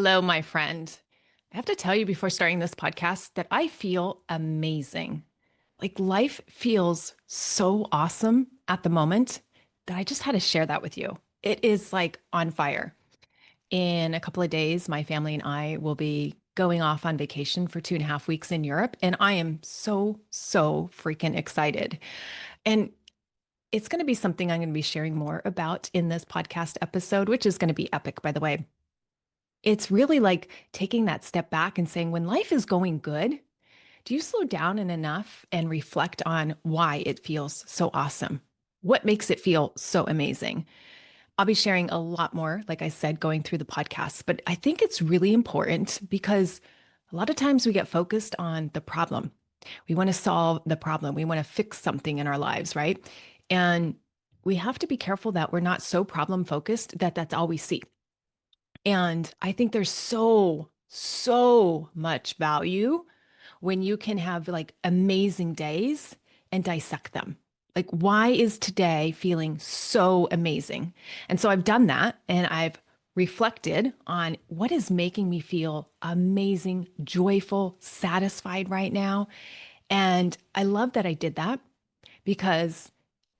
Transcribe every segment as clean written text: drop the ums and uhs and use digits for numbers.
Hello, my friend. I have to tell you before starting this podcast that I feel amazing. Like life feels so awesome at the moment that I just had to share that with you. It is like on fire. In a couple of days, my family and I will be going off on vacation for 2.5 weeks in Europe. And I am so freaking excited. And it's going to be something I'm going to be sharing more about in this podcast episode, which is going to be epic, by the way. It's really like taking that step back and saying, when life is going good, do you slow down enough and reflect on why it feels so awesome? What makes it feel so amazing? I'll be sharing a lot more, like I said, going through the podcast, but I think it's really important because a lot of times we get focused on the problem. We want to solve the problem. We want to fix something in our lives, right? And we have to be careful that we're not so problem focused that that's all we see. And I think there's so much value when you can have like amazing days and dissect them. Like, why is today feeling so amazing? And so I've done that and I've reflected on what is making me feel amazing, joyful, satisfied right now. And I love that I did that because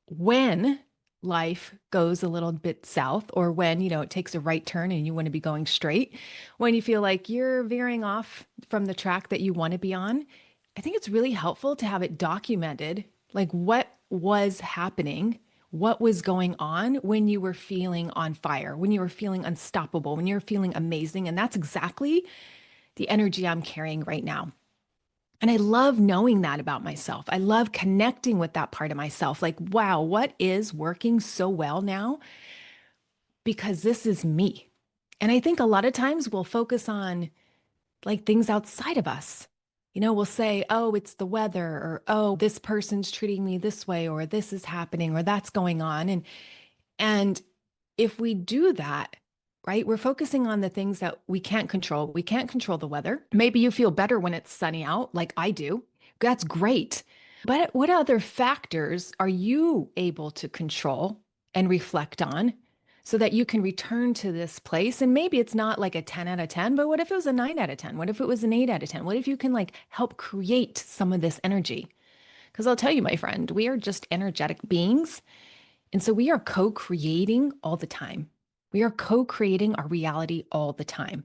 when life goes a little bit south or when, it takes a right turn and you want to be going straight, when you feel like you're veering off from the track that you want to be on, I think it's really helpful to have it documented, like what was happening, what was going on when you were feeling on fire, when you were feeling unstoppable, when you're feeling amazing. And that's exactly the energy I'm carrying right now. And I love knowing that about myself. I love connecting with that part of myself. Like, wow, what is working so well now? Because this is me. And I think a lot of times we'll focus on like things outside of us. We'll say, oh, it's the weather, or oh, this person's treating me this way, or this is happening, or that's going on. And if we do that, right, we're focusing on the things that we can't control. We can't control the weather. Maybe you feel better when it's sunny out, like I do. That's great. But what other factors are you able to control and reflect on so that you can return to this place? And maybe it's not like a 10 out of 10, but what if it was a 9 out of 10? What if it was an 8 out of 10? What if you can like help create some of this energy? Because I'll tell you, my friend, we are just energetic beings. And so we are co creating all the time. We are co creating our reality all the time.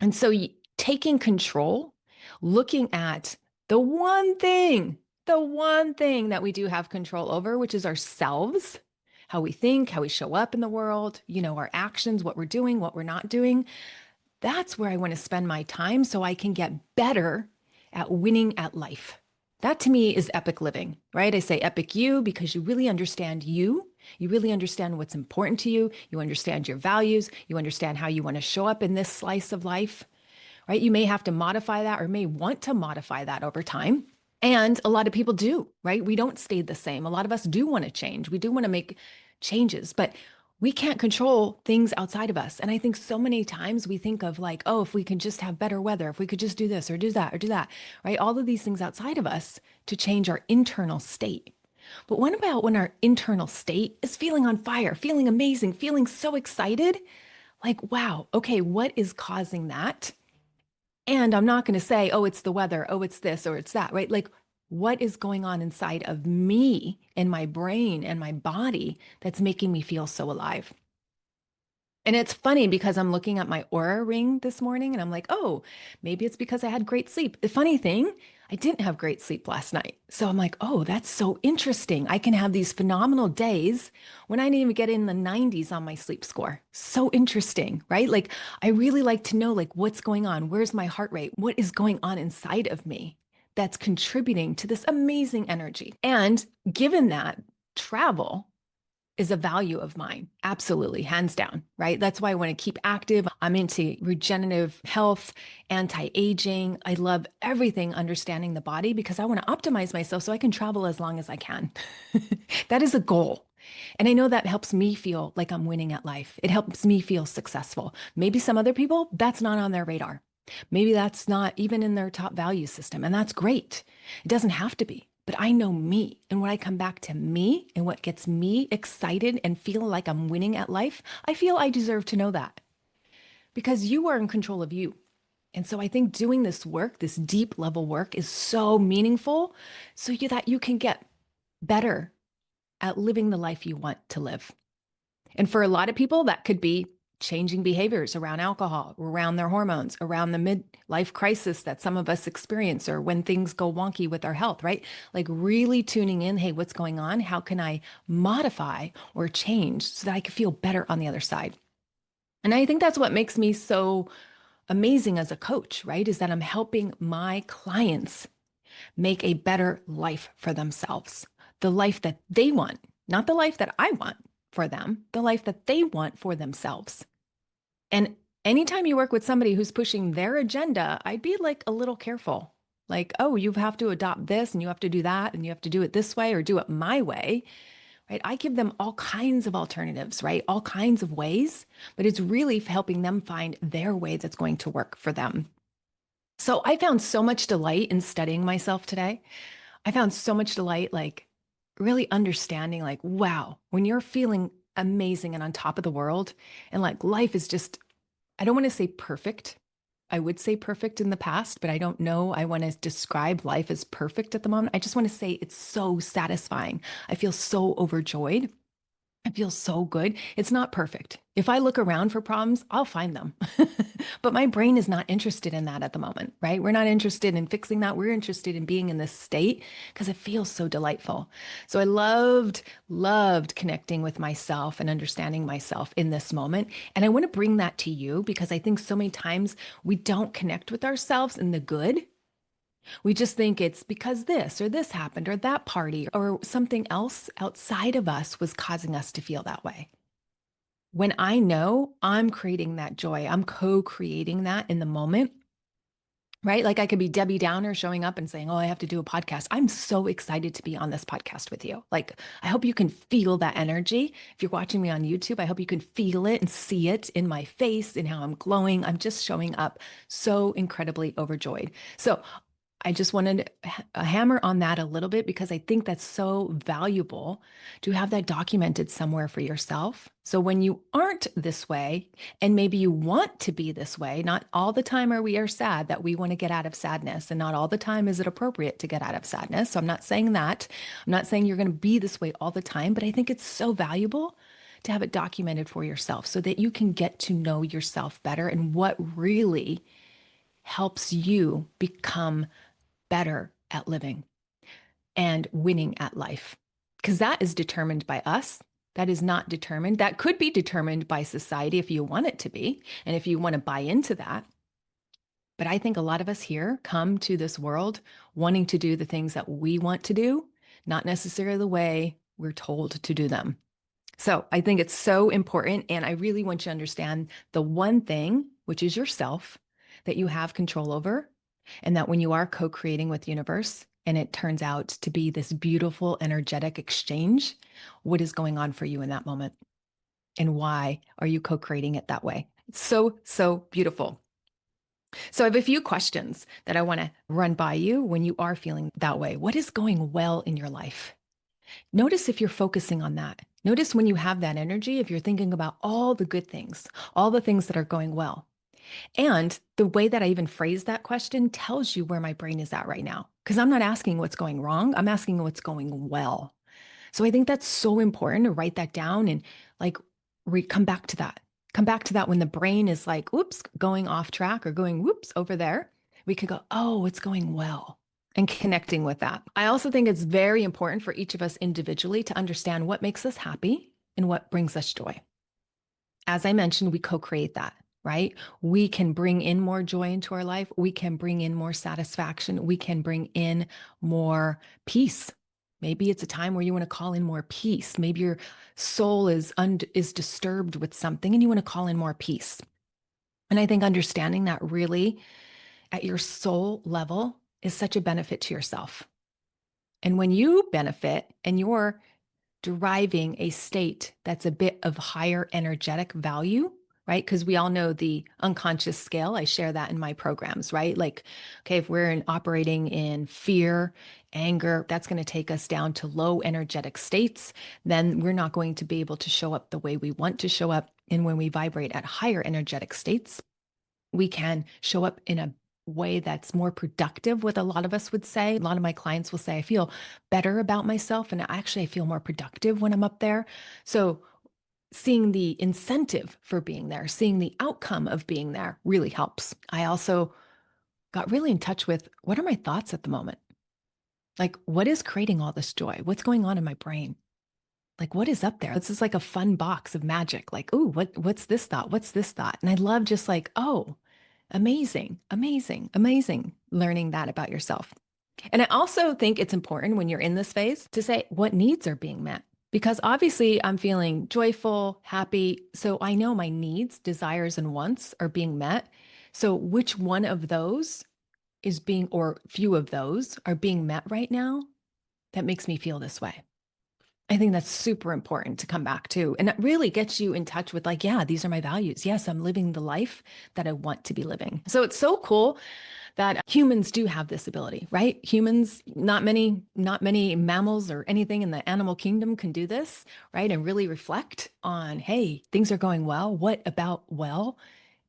And so taking control, looking at the one thing that we do have control over, which is ourselves, how we think, how we show up in the world, our actions, what we're doing, what we're not doing. That's where I want to spend my time so I can get better at winning at life. That to me is epic living, right? I say epic you because you really understand you. You really understand what's important to you. You understand your values. You understand how you want to show up in this slice of life, right? You may have to modify that or may want to modify that over time. And a lot of people do, right? We don't stay the same. A lot of us do want to change. We do want to make changes, but we can't control things outside of us. And I think so many times we think of like, oh, if we could just have better weather, if we could just do this or do that or do that, right? All of these things outside of us to change our internal state. But what about when our internal state is feeling on fire, feeling amazing, feeling so excited? Like, wow, okay, what is causing that? And I'm not going to say, oh, it's the weather, oh, it's this or it's that, right? Like, what is going on inside of me and my brain and my body that's making me feel so alive? And it's funny because I'm looking at my aura ring this morning and I'm like, oh, maybe it's because I had great sleep. The funny thing, I didn't have great sleep last night. So I'm like, oh, that's so interesting. I can have these phenomenal days when I didn't even get in the 90s on my sleep score. So interesting, right? Like, I really like to know like what's going on. Where's my heart rate? What is going on inside of me that's contributing to this amazing energy? And given that travel is a value of mine. Absolutely, hands down, right? That's why I want to keep active. I'm into regenerative health, anti-aging. I love everything understanding the body because I want to optimize myself so I can travel as long as I can. That is a goal. And I know that helps me feel like I'm winning at life. It helps me feel successful. Maybe some other people, that's not on their radar. Maybe that's not even in their top value system. And that's great. It doesn't have to be. But I know me. And when I come back to me and what gets me excited and feel like I'm winning at life, I feel I deserve to know that. because you are in control of you. And so I think doing this work, this deep level work, is so meaningful that you can get better at living the life you want to live. And for a lot of people, that could be changing behaviors around alcohol, around their hormones, around the midlife crisis that some of us experience, or when things go wonky with our health, right? Like really tuning in, hey, what's going on? How can I modify or change so that I can feel better on the other side? And I think that's what makes me so amazing as a coach, right? Is that I'm helping my clients make a better life for themselves, the life that they want, not the life that I want for them, the life that they want for themselves. And anytime you work with somebody who's pushing their agenda, I'd be like a little careful. Like, oh, you have to adopt this and you have to do that and you have to do it this way or do it my way, right? I give them all kinds of alternatives, right? All kinds of ways, but it's really helping them find their way that's going to work for them. So I found so much delight in studying myself today. I found so much delight, like really understanding, like, wow, when you're feeling amazing and on top of the world, and like life is just, I don't want to say perfect. I would say perfect in the past, but I don't know. I want to describe life as perfect at the moment. I just want to say it's so satisfying. I feel so overjoyed. I feel so good. It's not perfect. If I look around for problems, I'll find them. But my brain is not interested in that at the moment, right? We're not interested in fixing that. We're interested in being in this state because it feels so delightful. So I loved connecting with myself and understanding myself in this moment. And I want to bring that to you because I think so many times we don't connect with ourselves in the good. We just think it's because this or this happened or that party or something else outside of us was causing us to feel that way. When I know I'm creating that joy, I'm co-creating that in the moment, right? Like I could be Debbie Downer showing up and saying, oh, I have to do a podcast. I'm so excited to be on this podcast with you. Like, I hope you can feel that energy. If you're watching me on YouTube, I hope you can feel it and see it in my face and how I'm glowing. I'm just showing up so incredibly overjoyed. So I just wanted to hammer on that a little bit because I think that's so valuable to have that documented somewhere for yourself. So when you aren't this way, and maybe you want to be this way, not all the time are sad that we want to get out of sadness, and not all the time is it appropriate to get out of sadness. So I'm not saying that. I'm not saying you're going to be this way all the time, but I think it's so valuable to have it documented for yourself so that you can get to know yourself better and what really helps you become better at living and winning at life. Because that is determined by us. That is not determined. That could be determined by society if you want it to be, and if you want to buy into that. But I think a lot of us here come to this world wanting to do the things that we want to do, not necessarily the way we're told to do them. So I think it's so important. And I really want you to understand the one thing, which is yourself, that you have control over. And that when you are co-creating with the universe and it turns out to be this beautiful, energetic exchange, what is going on for you in that moment? And why are you co-creating it that way? It's so, so beautiful. So I have a few questions that I want to run by you when you are feeling that way. What is going well in your life? Notice if you're focusing on that. Notice when you have that energy, if you're thinking about all the good things, all the things that are going well. And the way that I even phrase that question tells you where my brain is at right now. Because I'm not asking what's going wrong, I'm asking what's going well. So I think that's so important to write that down and like come back to that. Come back to that when the brain is like, whoops, going off track or going whoops over there. We could go, oh, it's going well, and connecting with that. I also think it's very important for each of us individually to understand what makes us happy and what brings us joy. As I mentioned, we co-create that, right? We can bring in more joy into our life. We can bring in more satisfaction. We can bring in more peace. Maybe it's a time where you want to call in more peace. Maybe your soul is disturbed with something and you want to call in more peace. And I think understanding that really at your soul level is such a benefit to yourself. And when you benefit and you're deriving a state that's a bit of higher energetic value, right? Because we all know the unconscious scale. I share that in my programs, right? Like, okay, if we're operating in fear, anger, that's going to take us down to low energetic states. Then we're not going to be able to show up the way we want to show up. And when we vibrate at higher energetic states, We can show up in a way that's more productive, what a lot of us would say. A lot of my clients will say, I feel better about myself. And actually, I feel more productive when I'm up there. So, seeing the incentive for being there, seeing the outcome of being there really helps. I also got really in touch with what are my thoughts at the moment? Like, what is creating all this joy? What's going on in my brain? Like, what is up there? This is like a fun box of magic. Like, ooh, what's this thought? What's this thought? And I love just like, oh, amazing, amazing, amazing learning that about yourself. And I also think it's important when you're in this phase to say what needs are being met. Because obviously I'm feeling joyful, happy. So I know my needs, desires, and wants are being met. So which one of those is being, or few of those are being met right now that makes me feel this way? I think that's super important to come back to. And it really gets you in touch with, like, yeah, these are my values. Yes, I'm living the life that I want to be living. So it's so cool that humans do have this ability, right? Humans, not many mammals or anything in the animal kingdom can do this, right? And really reflect on, hey, things are going well. What about well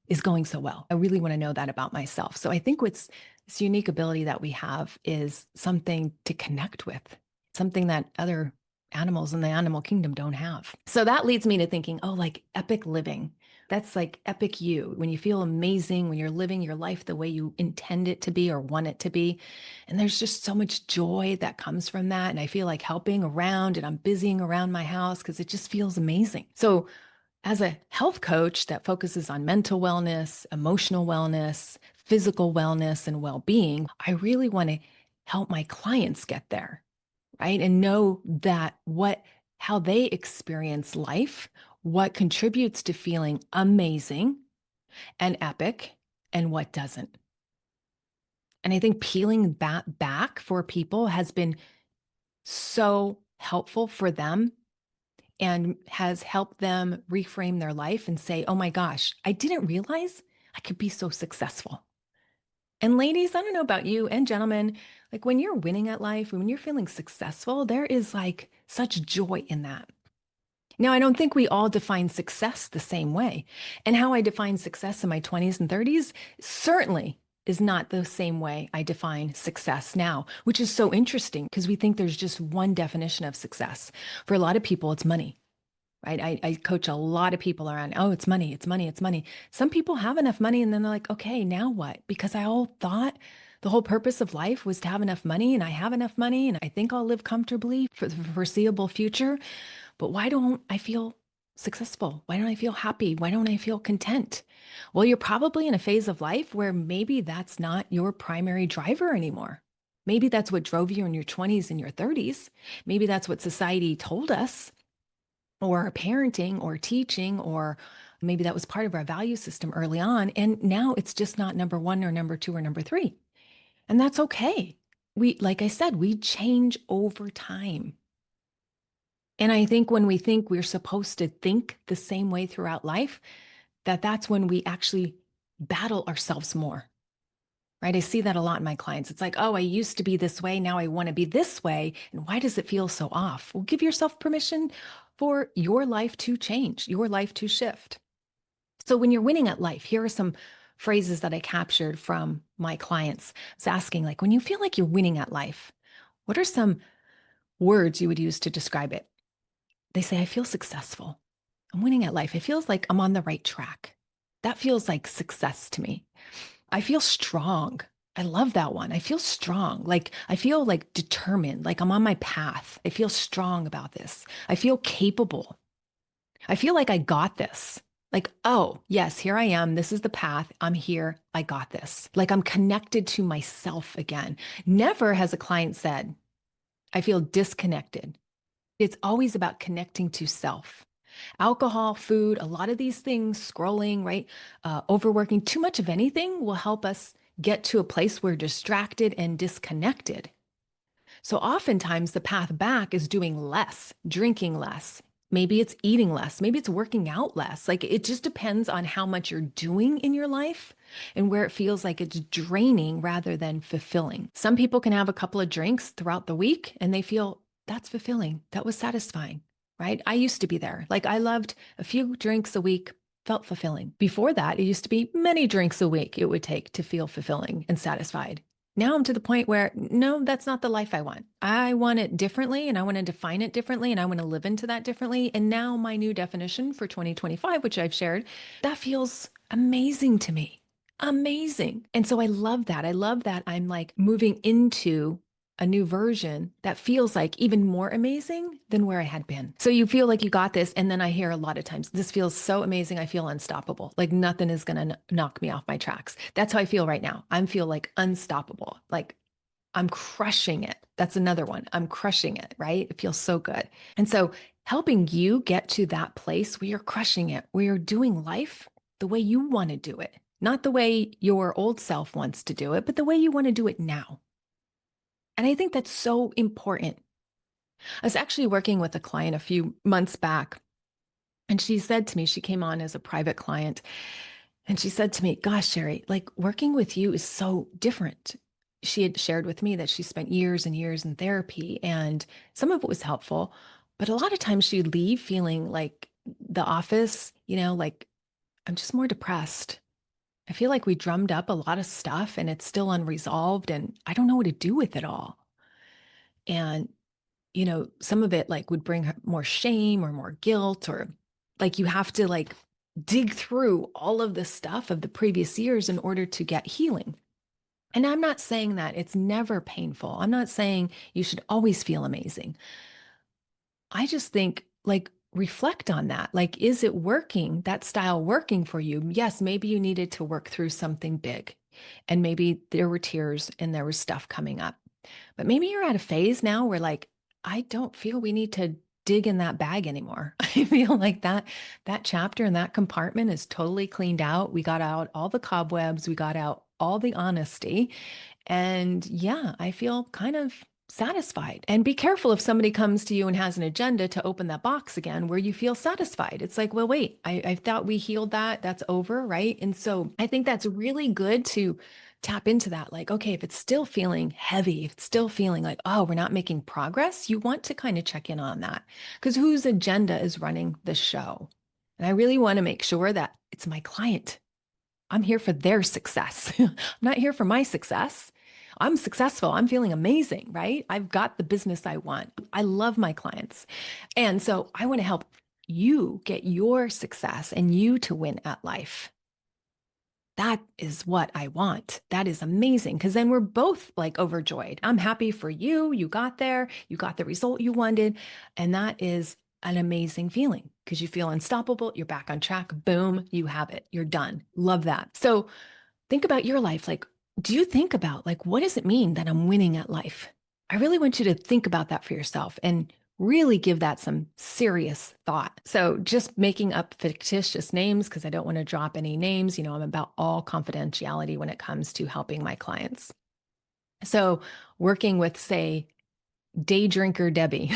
is going so well? I really want to know that about myself. So I think what's this unique ability that we have is something to connect with, something that other animals in the animal kingdom don't have. So that leads me to thinking, oh, like epic living. That's like epic you, when you feel amazing, when you're living your life the way you intend it to be or want it to be. And there's just so much joy that comes from that. And I feel like helping around and I'm busying around my house because it just feels amazing. So as a health coach that focuses on mental wellness, emotional wellness, physical wellness, and well being, I really want to help my clients get there, right? And know that how they experience life, what contributes to feeling amazing and epic, and what doesn't. And I think peeling that back for people has been so helpful for them and has helped them reframe their life and say, oh my gosh, I didn't realize I could be so successful. And ladies, I don't know about you, and gentlemen, like when you're winning at life, when you're feeling successful, there is like such joy in that. Now, I don't think we all define success the same way. And how I define success in my 20s and 30s certainly is not the same way I define success now, which is so interesting because we think there's just one definition of success. For a lot of people, it's money, right? I coach a lot of people around, oh, it's money, it's money, it's money. Some people have enough money and then they're like, okay, now what? Because I all thought the whole purpose of life was to have enough money and I have enough money and I think I'll live comfortably for the foreseeable future. But why don't I feel successful? Why don't I feel happy? Why don't I feel content? Well, you're probably in a phase of life where maybe that's not your primary driver anymore. Maybe that's what drove you in your 20s and your 30s. Maybe that's what society told us, or parenting, or teaching, or maybe that was part of our value system early on. And now it's just not number one or number two or number three. And that's okay. Like I said, we change over time. And I think when we think we're supposed to think the same way throughout life, that's when we actually battle ourselves more, right? I see that a lot in my clients. It's like, oh, I used to be this way. Now I want to be this way. And why does it feel so off? Well, give yourself permission for your life to change, your life to shift. So when you're winning at life, here are some phrases that I captured from my clients. It's asking, like, when you feel like you're winning at life, what are some words you would use to describe it? They say, I feel successful. I'm winning at life. It feels like I'm on the right track. That feels like success to me. I feel strong. I love that one. I feel strong. Like I feel like determined, like I'm on my path. I feel strong about this. I feel capable. I feel like I got this. Like, oh, yes, here I am. This is the path. I'm here. I got this. Like I'm connected to myself again. Never has a client said, I feel disconnected. It's always about connecting to self. Alcohol, food, a lot of these things, scrolling, right? Overworking, too much of anything will help us get to a place where we're distracted and disconnected. So oftentimes the path back is doing less, drinking less. Maybe it's eating less. Maybe it's working out less. Like it just depends on how much you're doing in your life and where it feels like it's draining rather than fulfilling. Some people can have a couple of drinks throughout the week and they feel that's fulfilling. That was satisfying, right? I used to be there. Like I loved a few drinks a week. felt fulfilling. Before that, it used to be many drinks a week it would take to feel fulfilling and satisfied. Now I'm to the point where, no, that's not the life I want. I want it differently and I want to define it differently and I want to live into that differently. And now my new definition for 2025, which I've shared, that feels amazing to me. Amazing. And so I love that. I love that I'm like moving into a new version that feels like even more amazing than where I had been. So you feel like you got this. And then I hear a lot of times, this feels so amazing. I feel unstoppable. Like nothing is going to knock me off my tracks. That's how I feel right now. I feel like unstoppable. Like I'm crushing it. That's another one. I'm crushing it, right? It feels so good. And so helping you get to that place where you're crushing it, where you're doing life the way you want to do it, not the way your old self wants to do it, but the way you want to do it now. And I think that's so important. I was actually working with a client a few months back, and she said to me, she came on as a private client, and she said to me, gosh, Sherry, like working with you is so different. She had shared with me that she spent years and years in therapy, and some of it was helpful, but a lot of times she'd leave feeling like the office, like I'm just more depressed. I feel like we drummed up a lot of stuff and it's still unresolved, and I don't know what to do with it all. And some of it like would bring more shame or more guilt, or like you have to like dig through all of the stuff of the previous years in order to get healing. And I'm not saying that it's never painful. I'm not saying you should always feel amazing. I just think like reflect on that. Like, is it working, that style working for you? Yes, maybe you needed to work through something big and maybe there were tears and there was stuff coming up. But maybe you're at a phase now where like, I don't feel we need to dig in that bag anymore. I feel like that chapter and that compartment is totally cleaned out. We got out all the cobwebs, we got out all the honesty. And yeah, I feel kind of satisfied. And be careful if somebody comes to you and has an agenda to open that box again where you feel satisfied. It's like, well, wait, I thought we healed that. That's over, right? And so I think that's really good to tap into that. Like, okay, if it's still feeling heavy, if it's still feeling like, oh, we're not making progress, you want to kind of check in on that because whose agenda is running the show? And I really want to make sure that it's my client. I'm here for their success. I'm not here for my success. I'm successful. I'm feeling amazing, right? I've got the business I want. I love my clients. And so I want to help you get your success and you to win at life. That is what I want. That is amazing because then we're both like overjoyed. I'm happy for you. You got there, you got the result you wanted. And that is an amazing feeling because you feel unstoppable. You're back on track. Boom, you have it. You're done. Love that. So think about your life. Like, do you think about like, what does it mean that I'm winning at life? I really want you to think about that for yourself and really give that some serious thought. So just making up fictitious names, because I don't want to drop any names, I'm about all confidentiality when it comes to helping my clients. So working with, say, day drinker Debbie.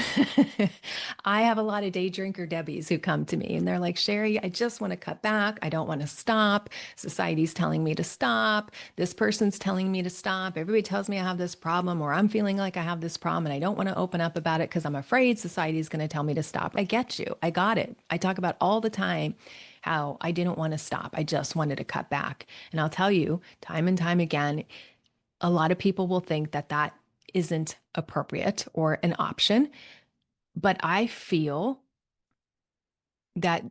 I have a lot of day drinker Debbies who come to me and they're like, Sherry, I just want to cut back. I don't want to stop. Society's telling me to stop. This person's telling me to stop. Everybody tells me I have this problem, or I'm feeling like I have this problem and I don't want to open up about it because I'm afraid society's going to tell me to stop. I get you. I got it. I talk about all the time how I didn't want to stop. I just wanted to cut back. And I'll tell you time and time again, a lot of people will think that that isn't appropriate or an option. But I feel that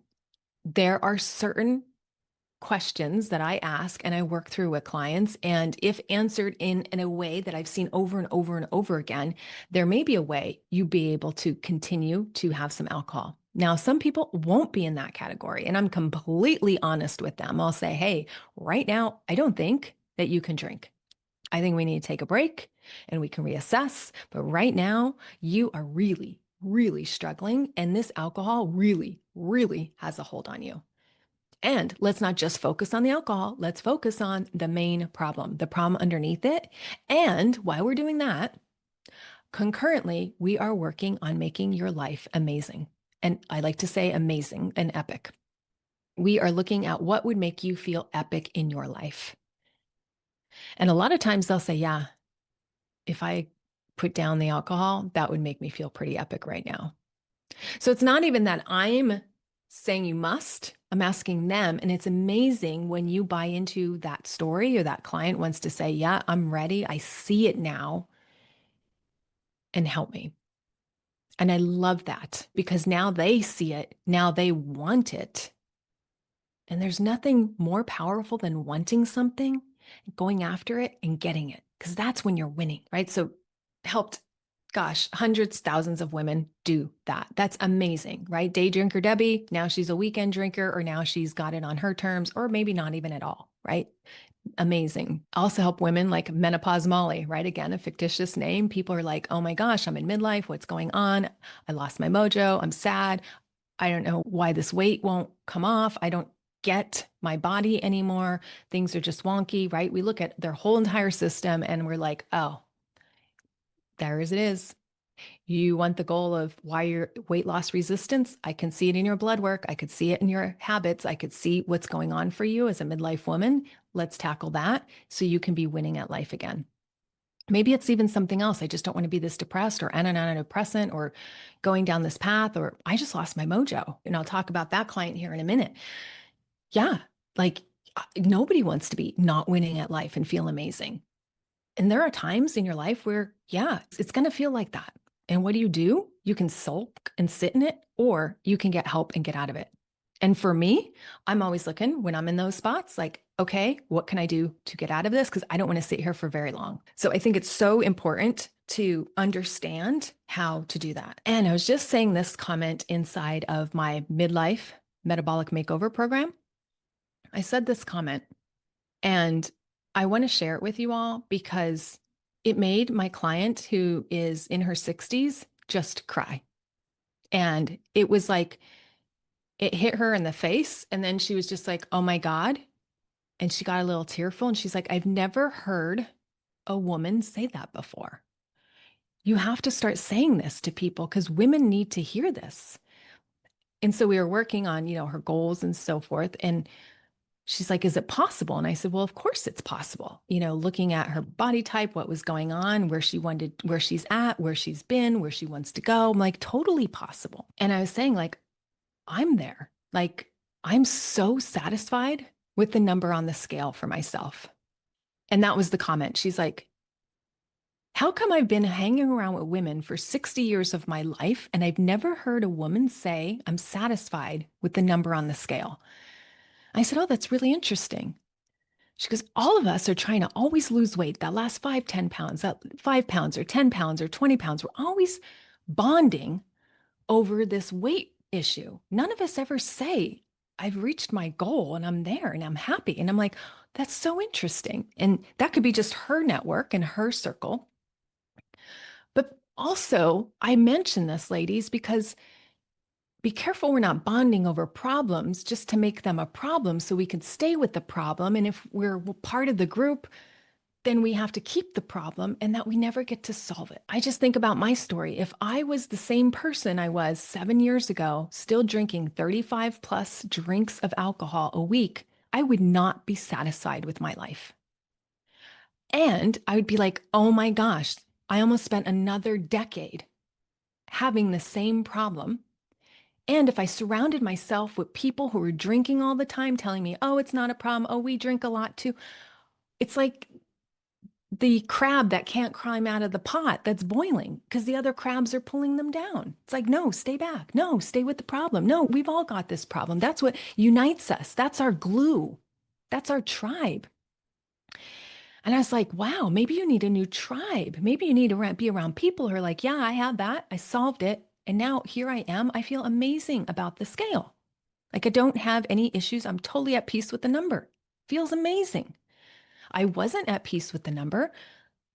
there are certain questions that I ask and I work through with clients. And if answered in a way that I've seen over and over and over again, there may be a way you be able to continue to have some alcohol. Now, some people won't be in that category, and I'm completely honest with them. I'll say, hey, right now, I don't think that you can drink. I think we need to take a break and we can reassess. But right now, you are really, really struggling. And this alcohol really, really has a hold on you. And let's not just focus on the alcohol. Let's focus on the main problem, the problem underneath it. And while we're doing that, concurrently, we are working on making your life amazing. And I like to say amazing and epic. We are looking at what would make you feel epic in your life. And a lot of times they'll say, yeah, if I put down the alcohol, that would make me feel pretty epic right now. So it's not even that I'm saying you must. I'm asking them. And it's amazing when you buy into that story or that client wants to say, yeah, I'm ready. I see it now and help me. And I love that because now they see it. Now they want it. And there's nothing more powerful than wanting something, going after it and getting it, because that's when you're winning, right? So helped, gosh, hundreds, thousands of women do that. That's amazing, right? Day drinker Debbie, now she's a weekend drinker, or now she's got it on her terms, or maybe not even at all, right? Amazing. Also help women like Menopause Molly, right? Again, a fictitious name. People are like, oh my gosh, I'm in midlife. What's going on? I lost my mojo. I'm sad. I don't know why this weight won't come off. I don't get my body anymore. Things are just wonky, right? We look at their whole entire system and we're like, oh, there as it is. You want the goal of why your weight loss resistance? I can see it in your blood work. I could see it in your habits. I could see what's going on for you as a midlife woman. Let's tackle that so you can be winning at life again. Maybe it's even something else. I just don't want to be this depressed or on an antidepressant or going down this path, or I just lost my mojo. And I'll talk about that client here in a minute. Yeah, like nobody wants to be not winning at life and feel amazing. And there are times in your life where, yeah, it's going to feel like that. And what do? You can sulk and sit in it, or you can get help and get out of it. And for me, I'm always looking when I'm in those spots, like, okay, what can I do to get out of this? Because I don't want to sit here for very long. So I think it's so important to understand how to do that. And I was just saying this comment inside of my midlife metabolic makeover program. I said this comment and I want to share it with you all because it made my client who is in her 60s just cry. And it was like, it hit her in the face. And then she was just like, oh my God. And she got a little tearful. And she's like, I've never heard a woman say that before. You have to start saying this to people because women need to hear this. And so we were working on, her goals and so forth. And she's like, is it possible? And I said, well, of course it's possible. Looking at her body type, what was going on, where she's at, where she's been, where she wants to go. I'm like, totally possible. And I was saying, like, I'm there. Like, I'm so satisfied with the number on the scale for myself. And that was the comment. She's like, how come I've been hanging around with women for 60 years of my life and I've never heard a woman say, I'm satisfied with the number on the scale? I said, oh, that's really interesting. She goes, all of us are trying to always lose weight. That last 5, 10 pounds, that 5 pounds or 10 pounds or 20 pounds. We're always bonding over this weight issue. None of us ever say, I've reached my goal and I'm there and I'm happy. And I'm like, that's so interesting. And that could be just her network and her circle. But also, I mention this, ladies, because be careful we're not bonding over problems just to make them a problem so we can stay with the problem. And if we're part of the group, then we have to keep the problem and that we never get to solve it. I just think about my story. If I was the same person I was 7 years ago, still drinking 35 plus drinks of alcohol a week, I would not be satisfied with my life. And I would be like, oh my gosh, I almost spent another decade having the same problem. And if I surrounded myself with people who were drinking all the time, telling me, oh, it's not a problem. Oh, we drink a lot too. It's like the crab that can't climb out of the pot that's boiling because the other crabs are pulling them down. It's like, no, stay back. No, stay with the problem. No, we've all got this problem. That's what unites us. That's our glue. That's our tribe. And I was like, wow, maybe you need a new tribe. Maybe you need to be around people who are like, yeah, I have that. I solved it. And now here I am. I feel amazing about the scale. Like I don't have any issues. I'm totally at peace with the number. Feels amazing. I wasn't at peace with the number.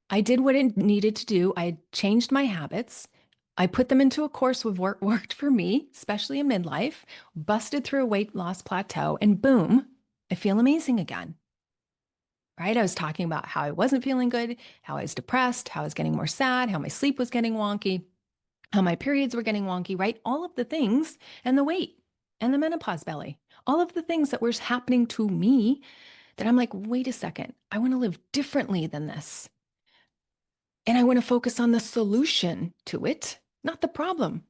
I did what it needed to do. I changed my habits. I put them into a course of worked for me, especially in midlife, busted through a weight loss plateau, and boom, I feel amazing again. Right? I was talking about how I wasn't feeling good, how I was depressed, how I was getting more sad, how my sleep was getting wonky, how my periods were getting wonky, right? All of the things, and the weight and the menopause belly, all of the things that were happening to me that I'm like, wait a second, I want to live differently than this. And I want to focus on the solution to it, not the problem.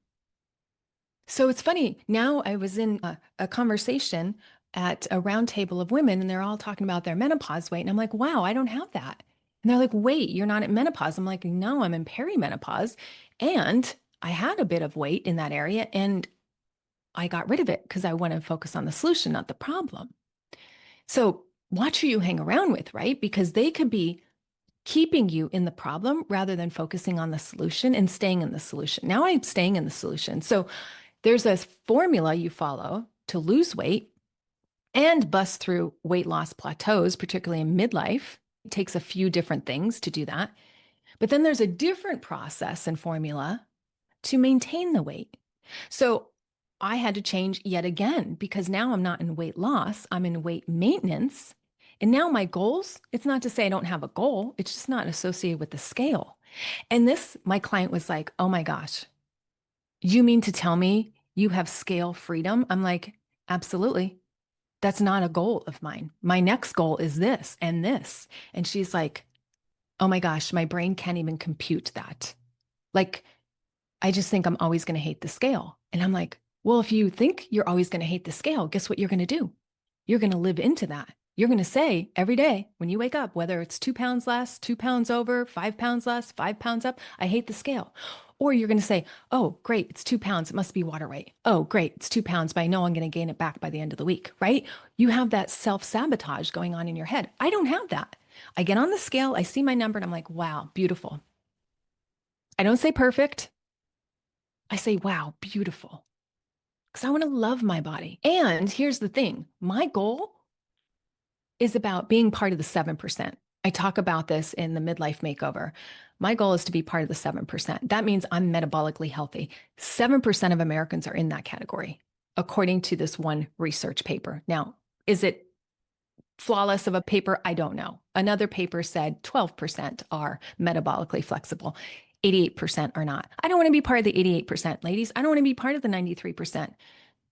So it's funny. Now I was in a conversation at a round table of women, and they're all talking about their menopause weight. And I'm like, wow, I don't have that. And they're like, wait, you're not at menopause. I'm like, no, I'm in perimenopause. And I had a bit of weight in that area, and I got rid of it because I want to focus on the solution, not the problem. So watch who you hang around with, right? Because they could be keeping you in the problem rather than focusing on the solution and staying in the solution. Now I'm staying in the solution. So there's a formula you follow to lose weight and bust through weight loss plateaus, particularly in midlife. It takes a few different things to do that. But then there's a different process and formula to maintain the weight. So I had to change yet again because now I'm not in weight loss, I'm in weight maintenance. And now my goals, it's not to say I don't have a goal, it's just not associated with the scale. And this, my client was like, oh my gosh, you mean to tell me you have scale freedom? I'm like, absolutely. That's not a goal of mine. My next goal is this and this. And she's like, oh my gosh, my brain can't even compute that. Like, I just think I'm always going to hate the scale. And I'm like, well, if you think you're always going to hate the scale, guess what you're going to do? You're going to live into that. You're going to say every day when you wake up, whether it's 2 pounds less, 2 pounds over, 5 pounds less, 5 pounds up, I hate the scale. Or you're going to say, oh, great, it's 2 pounds. It must be water weight. Oh, great, it's 2 pounds, but I know I'm going to gain it back by the end of the week, right? You have that self sabotage going on in your head. I don't have that. I get on the scale, I see my number, and I'm like, wow, beautiful. I don't say perfect. I say, wow, beautiful. Because I want to love my body. And here's the thing, my goal is about being part of the 7%. I talk about this in the midlife makeover. My goal is to be part of the 7%. That means I'm metabolically healthy. 7% of Americans are in that category, according to this one research paper. Now, is it flawless of a paper? I don't know. Another paper said 12% are metabolically flexible. 88% are not. I don't want to be part of the 88%, ladies. I don't want to be part of the 93%.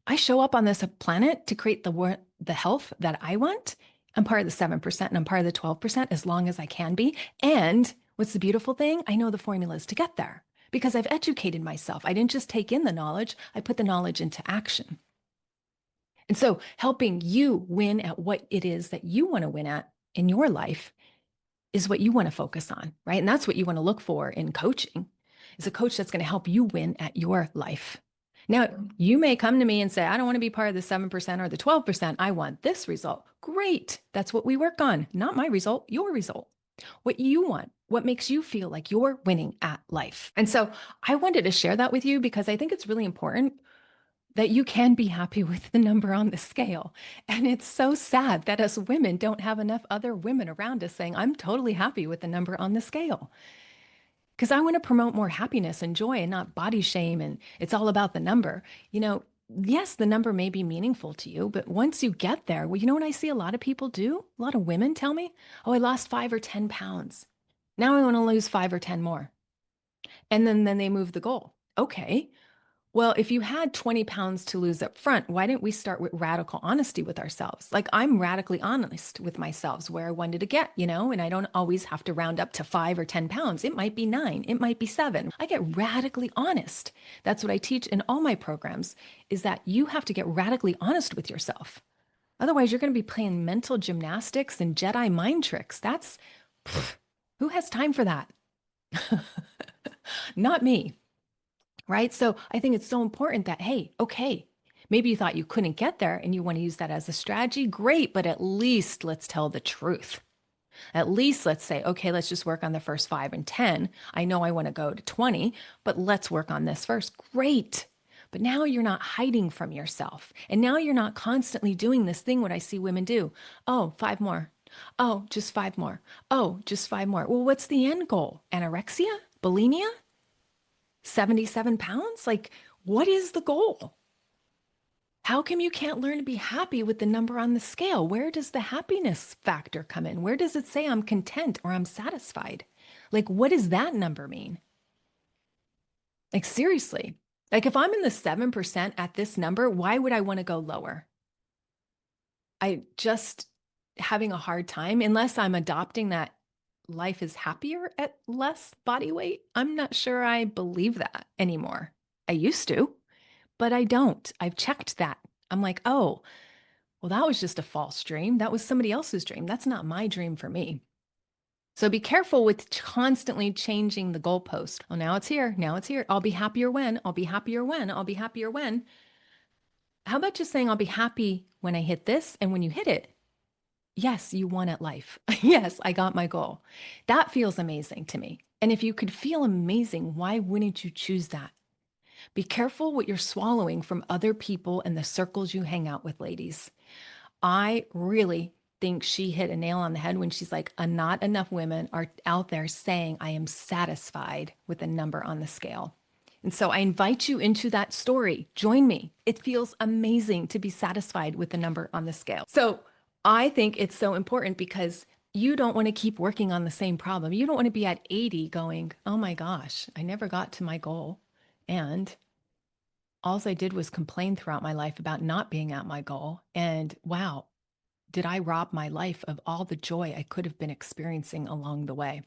I show up on this planet to create the health that I want. I'm part of the 7% and I'm part of the 12% as long as I can be. And what's the beautiful thing? I know the formulas to get there because I've educated myself. I didn't just take in the knowledge, I put the knowledge into action. And so helping you win at what it is that you want to win at in your life is what you want to focus on, right? And that's what you want to look for in coaching is a coach that's going to help you win at your life. Now, you may come to me and say, I don't want to be part of the 7% or the 12%. I want this result. Great. That's what we work on. Not my result, your result. What you want, what makes you feel like you're winning at life. And so I wanted to share that with you because I think it's really important that you can be happy with the number on the scale. And it's so sad that us women don't have enough other women around us saying, I'm totally happy with the number on the scale. Because I want to promote more happiness and joy and not body shame. And it's all about the number. You know, yes, the number may be meaningful to you, but once you get there, well, you know what I see a lot of people do? A lot of women tell me, oh, I lost 5 or 10 pounds. Now I want to lose 5 or 10 more. And then they move the goal. Okay. Well, if you had 20 pounds to lose up front, why didn't we start with radical honesty with ourselves? Like I'm radically honest with myself where I wanted to get, and I don't always have to round up to 5 or 10 pounds. It might be 9, it might be 7. I get radically honest. That's what I teach in all my programs is that you have to get radically honest with yourself. Otherwise, you're going to be playing mental gymnastics and Jedi mind tricks. Who has time for that? Not me. Right? So I think it's so important that, hey, okay, maybe you thought you couldn't get there and you want to use that as a strategy. Great. But at least let's tell the truth. At least let's say, okay, let's just work on the first 5 and 10. I know I want to go to 20, but let's work on this first. Great. But now you're not hiding from yourself. And now you're not constantly doing this thing, what I see women do. Oh, 5 more. Oh, just 5 more. Oh, just 5 more. Well, what's the end goal? Anorexia? Bulimia? 77 pounds? Like, what is the goal? How come you can't learn to be happy with the number on the scale? Where does the happiness factor come in? Where does it say I'm content or I'm satisfied? Like, what does that number mean? Like, seriously, like if I'm in the 7% at this number, why would I want to go lower? I just having a hard time unless I'm adopting that life is happier at less body weight. I'm not sure I believe that anymore. I used to. but I don't. I've checked that. I'm like, oh, well, that was just a false dream. That was somebody else's dream. That's not my dream for me. So be careful with constantly changing the goalpost. Oh, now it's here. Now it's here. I'll be happier when. I'll be happier when. I'll be happier when. How about just saying, I'll be happy when I hit this? And when you hit it, yes, you won at life. Yes, I got my goal. That feels amazing to me. And if you could feel amazing, why wouldn't you choose that? Be careful what you're swallowing from other people and the circles you hang out with, ladies. I really think she hit a nail on the head when she's like, not enough women are out there saying, I am satisfied with a number on the scale. And so I invite you into that story. Join me. It feels amazing to be satisfied with the number on the scale. So I think it's so important because you don't want to keep working on the same problem. You don't want to be at 80 going, oh my gosh, I never got to my goal. And all I did was complain throughout my life about not being at my goal. And wow, did I rob my life of all the joy I could have been experiencing along the way?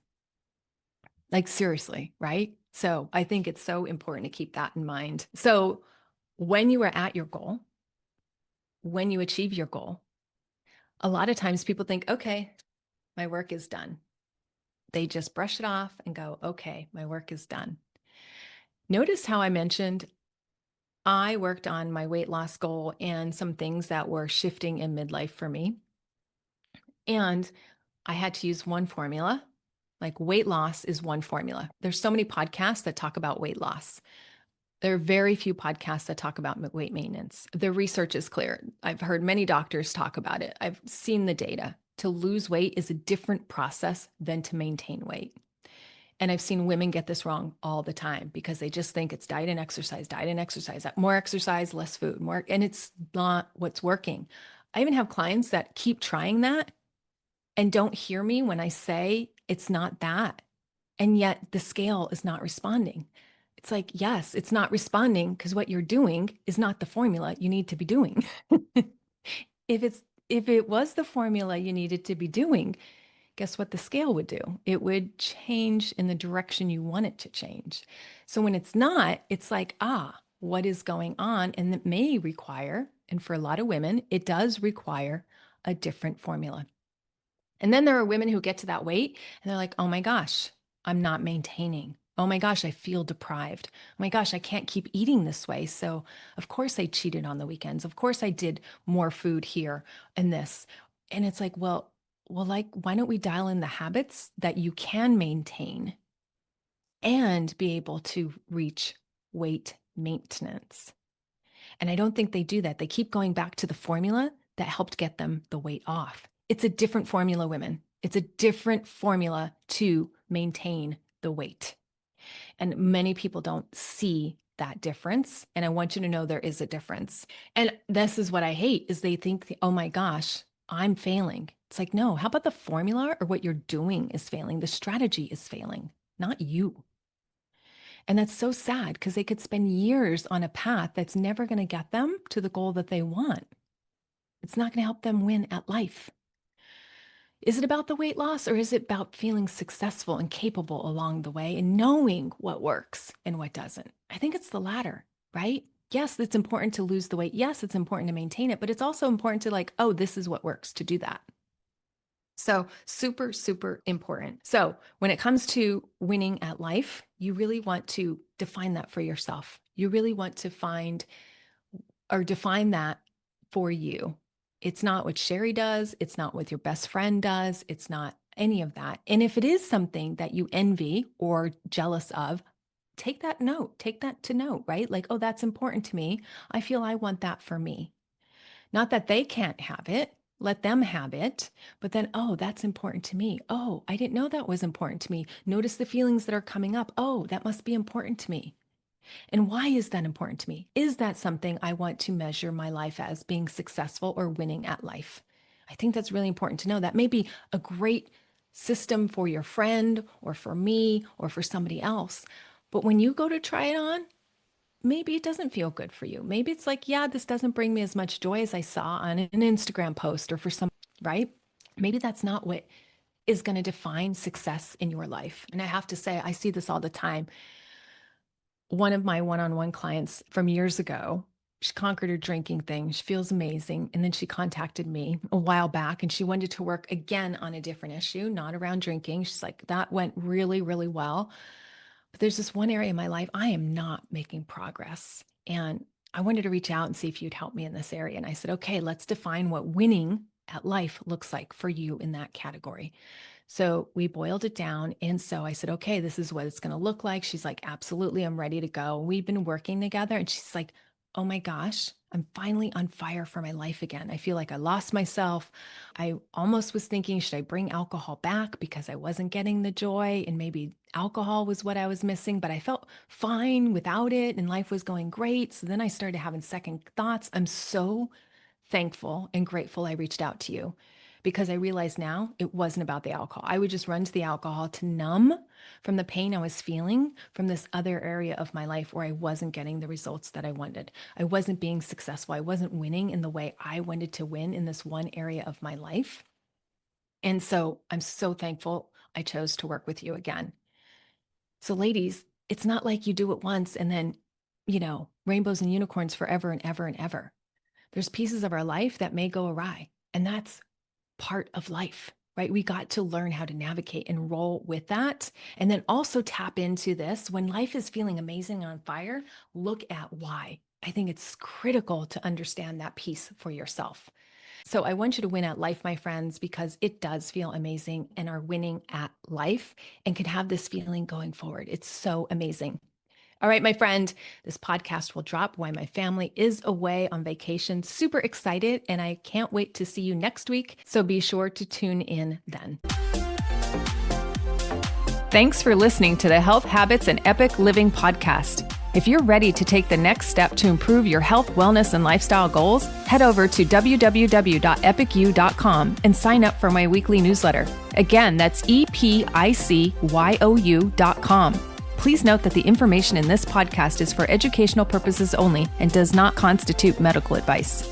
Like, seriously, right? So I think it's so important to keep that in mind. So when you are at your goal, when you achieve your goal, a lot of times people think, okay, my work is done. They just brush it off and go, okay, my work is done. Notice how I mentioned I worked on my weight loss goal and some things that were shifting in midlife for me. And I had to use one formula. Like weight loss is one formula. There's so many podcasts that talk about weight loss. There are very few podcasts that talk about weight maintenance. The research is clear. I've heard many doctors talk about it. I've seen the data. To lose weight is a different process than to maintain weight. And I've seen women get this wrong all the time because they just think it's diet and exercise, more exercise, less food, more, and it's not what's working. I even have clients that keep trying that and don't hear me when I say it's not that. And yet the scale is not responding. It's like, yes, it's not responding because what you're doing is not the formula you need to be doing. If it was the formula you needed to be doing, guess what the scale would do? It would change in the direction you want it to change. So when it's not, it's like, what is going on? And it may require, and for a lot of women, it does require a different formula. And then there are women who get to that weight and they're like, oh my gosh, I'm not maintaining. Oh my gosh, I feel deprived. Oh my gosh, I can't keep eating this way. So, of course, I cheated on the weekends. Of course, I did more food here and this. And it's like, like, why don't we dial in the habits that you can maintain and be able to reach weight maintenance? And I don't think they do that. They keep going back to the formula that helped get them the weight off. It's a different formula, women. It's a different formula to maintain the weight. And many people don't see that difference. And I want you to know there is a difference. And this is what I hate is they think, oh my gosh, I'm failing. It's like, no, how about the formula or what you're doing is failing? The strategy is failing, not you. And that's so sad because they could spend years on a path that's never going to get them to the goal that they want. It's not going to help them win at life. Is it about the weight loss or is it about feeling successful and capable along the way and knowing what works and what doesn't? I think it's the latter, right? Yes, it's important to lose the weight. Yes, it's important to maintain it, but it's also important to like, oh, this is what works to do that. So super, super important. So when it comes to winning at life, you really want to define that for yourself. You really want to find or define that for you. It's not what Sherry does. It's not what your best friend does. It's not any of that. And if it is something that you envy or jealous of, take that note, take that to note, right? Like, oh, that's important to me. I feel I want that for me. Not that they can't have it, let them have it, but then, oh, that's important to me. Oh, I didn't know that was important to me. Notice the feelings that are coming up. Oh, that must be important to me. And why is that important to me? Is that something I want to measure my life as being successful or winning at life? I think that's really important to know. That may be a great system for your friend or for me or for somebody else. But when you go to try it on, maybe it doesn't feel good for you. Maybe it's like, yeah, this doesn't bring me as much joy as I saw on an Instagram post or for some, right? Maybe that's not what is going to define success in your life. And I have to say, I see this all the time. One of my one-on-one clients from years ago She conquered her drinking thing. She feels amazing. And then she contacted me a while back and she wanted to work again on a different issue, not around drinking. She's like, that went really, really well. But there's this one area in my life I am not making progress. And I wanted to reach out and see if you'd help me in this area. And I said, okay, let's define what winning at life looks like for you in that category. So we boiled it down. And so I said, okay, this is what it's going to look like. She's like, absolutely, I'm ready to go. We've been working together. And she's like, oh my gosh, I'm finally on fire for my life again. I feel like I lost myself. I almost was thinking, should I bring alcohol back because I wasn't getting the joy and maybe alcohol was what I was missing, but I felt fine without it and life was going great. So then I started having second thoughts. I'm so thankful and grateful I reached out to you because I realize now it wasn't about the alcohol. I would just run to the alcohol to numb from the pain I was feeling from this other area of my life where I wasn't getting the results that I wanted. I wasn't being successful. I wasn't winning in the way I wanted to win in this one area of my life. And so I'm so thankful I chose to work with you again. So ladies, it's not like you do it once and then, rainbows and unicorns forever and ever and ever. There's pieces of our life that may go awry, and that's part of life, right? We got to learn how to navigate and roll with that. And then also tap into this when life is feeling amazing and on fire, look at why. I think it's critical to understand that piece for yourself. So I want you to win at life, my friends, because it does feel amazing and are winning at life and can have this feeling going forward. It's so amazing. All right, my friend, this podcast will drop while my family is away on vacation. Super excited, and I can't wait to see you next week. So be sure to tune in then. Thanks for listening to the Health Habits and Epic Living podcast. If you're ready to take the next step to improve your health, wellness, and lifestyle goals, head over to www.epicyou.com and sign up for my weekly newsletter. Again, that's EPICYOU.com. Please note that the information in this podcast is for educational purposes only and does not constitute medical advice.